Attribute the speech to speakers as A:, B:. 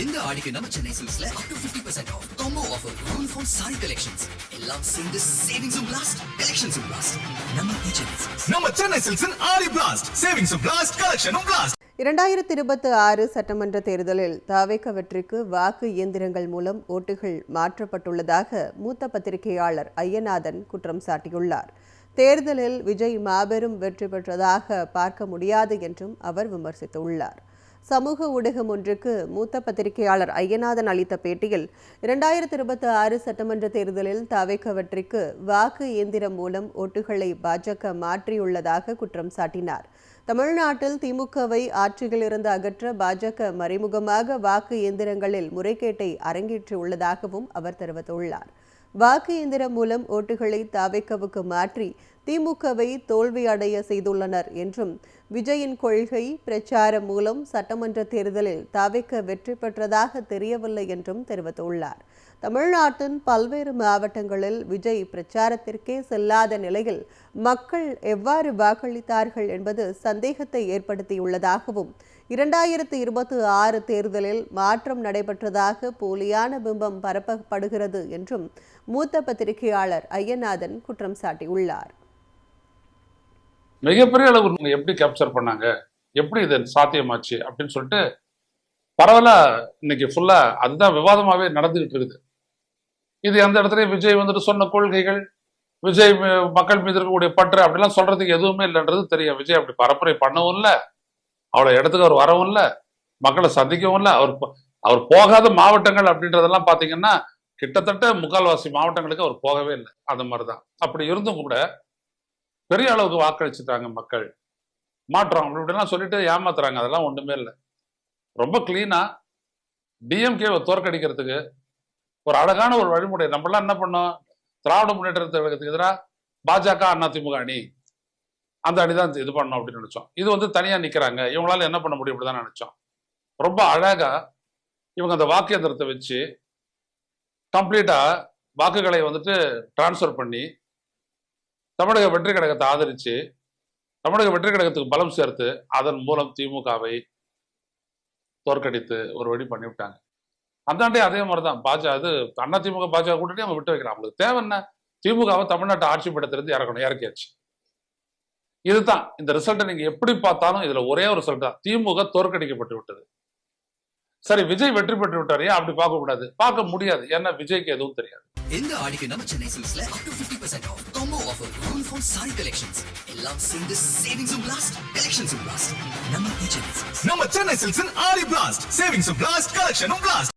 A: இந்த ஆடிக்கு நம்ம Chennai சில்க்ஸ்ல up to 50% off combo offer uniform saree collections எல்லாம் சேர்ந்து savings blast collections blast நம்ம சென்னை சில்க்ஸின் ஆடி blast savings blast collection blast
B: 2026 சட்டமன்ற தேர்தலில் தாவேக வெற்றிக்கு வாக்கு இயந்திரங்கள் மூலம் ஓட்டுகள் மாற்றப்பட்டுள்ளதாக மூத்த பத்திரிகையாளர் ஐயநாதன் குற்றம் சாட்டியுள்ளார். தேர்தலில் விஜய் மாபெரும் வெற்றி பெற்றதாக பார்க்க முடியாது என்றும் அவர் விமர்சித்துள்ளார். சமூக ஊடகம் ஒன்றுக்கு மூத்த பத்திரிகையாளர் ஐயநாதன் அளித்த பேட்டியில் 2026 சட்டமன்ற தேர்தலில் தாவேக வெற்றிக்கு வாக்கு இயந்திரம் மூலம் ஓட்டுகளை பாஜக மாற்றியுள்ளதாக குற்றம் சாட்டினார். தமிழ்நாட்டில் திமுகவை ஆட்சியிலிருந்து அகற்ற பாஜக மறைமுகமாக வாக்கு இயந்திரங்களில் முறைகேட்டை அரங்கேற்றியுள்ளதாகவும் அவர் தெரிவித்துள்ளார். வாக்கு இயந்திரம் மூலம் ஓட்டுகளை தாவேகவுக்கு மாற்றி திமுகவை தோல்வி அடைய செய்துள்ளனர் என்றும் விஜயின் கொள்கை பிரச்சாரம் மூலம் சட்டமன்ற தேர்தலில் தாவேக வெற்றி பெற்றதாக தெரியவில்லை என்றும் தெரிவித்துள்ளார். தமிழ்நாட்டின் பல்வேறு மாவட்டங்களில் விஜய் பிரச்சாரத்திற்கே செல்லாத நிலையில் மக்கள் எவ்வாறு வாக்களித்தார்கள் என்பது சந்தேகத்தை ஏற்படுத்தியுள்ளதாகவும் 2026 தேர்தலில் மாற்றம் நடைபெற்றதாக போலியான பிம்பம் பரப்பப்படுகிறது என்றும் மூத்த பத்திரிகையாளர் ஐயநாதன் குற்றம் சாட்டியுள்ளார்.
C: மிகப்பெரிய அளவு எப்படி கேப்சர் பண்ணாங்க, எப்படி இது சாத்தியமாச்சு அப்படின்னு சொல்லிட்டு பரவாயில்ல இன்னைக்கு ஃபுல்லா அதுதான் விவாதமாவே நடந்துகிட்டு இருக்குது. இது எந்த இடத்துலயும் விஜய் வந்துட்டு சொன்ன கொள்கைகள், விஜய் மக்கள் மீது இருக்கக்கூடிய பற்று அப்படிலாம் சொல்றதுக்கு எதுவுமே இல்லைன்றது தெரியும். விஜய் அப்படி பரப்புரை பண்ணவும் இல்லை, அவ்வளவு இடத்துக்கு அவர் வரவும் இல்லை, மக்களை சந்திக்கவும் இல்லை. அவர் போகாத மாவட்டங்கள் அப்படின்றதெல்லாம் பாத்தீங்கன்னா கிட்டத்தட்ட முக்கால்வாசி மாவட்டங்களுக்கு அவர் போகவே இல்லை. அந்த மாதிரிதான். அப்படி இருந்தும் கூட பெரிய அளவுக்கு வாக்களிச்சுட்டாங்க மக்கள். மாற்றம் அப்படிலாம் சொல்லிட்டு ஏமாத்துறாங்க. அதெல்லாம் ஒண்ணுமே இல்லை. ரொம்ப கிளீனா டிஎம்கேவை தோற்கடிக்கிறதுக்கு ஒரு அழகான ஒரு வழிமுறை. நம்மளாம் என்ன பண்ணோம், திராவிட முன்னேற்ற கழகத்துக்கு எதிராக பாஜக அதிமுக அணி, அந்த அணிதான் இது பண்ணோம் அப்படின்னு நினைச்சோம். இது வந்து தனியா நிக்கிறாங்க, இவங்களால என்ன பண்ண முடியும் அப்படிதான் நினைச்சோம். ரொம்ப அழகா இவங்க அந்த வாக்கு எந்திரத்தை வச்சு கம்ப்ளீட்டா வாக்குகளை வந்துட்டு டிரான்ஸ்ஃபர் பண்ணி தமிழக வெற்றி கழகத்தை ஆதரிச்சு தமிழக வெற்றி கழகத்துக்கு பலம் சேர்த்து அதன் மூலம் திமுகவை தோற்கடித்து ஒரு வழி பண்ணிவிட்டாங்க. அந்தாண்டே அதே மாதிரிதான் அதிமுக பாஜக கூட்டணி அவங்க விட்டு வைக்கிறாங்க. அவங்களுக்கு தேவை என்ன, திமுகவை தமிழ்நாட்டை ஆட்சி படத்திலிருந்து இறக்கியாச்சு. இதுதான் இந்த ரிசல்ட்டை நீங்க எப்படி பார்த்தாலும் இதுல ஒரே ஒரு ரிசல்ட் தான், திமுக தோற்கடிக்கப்பட்டு விட்டது. சரி, விஜய் வெற்றி பெற்று விட்டாரு, அப்படி பார்க்க கூடாது, பார்க்க முடியாது. ஏன்னா விஜய்க்கு எதுவும் தெரியாது.
A: இந்த ஆடிக்கு நம்ம Chennai சில்க்ஸ்ல up to 50% off combo offer uniform saree collections எல்லாம் சேர்ந்து savings blast collections blast நம்ம சென்னை சில்க்ஸ் ஆடி blast savings blast collection blast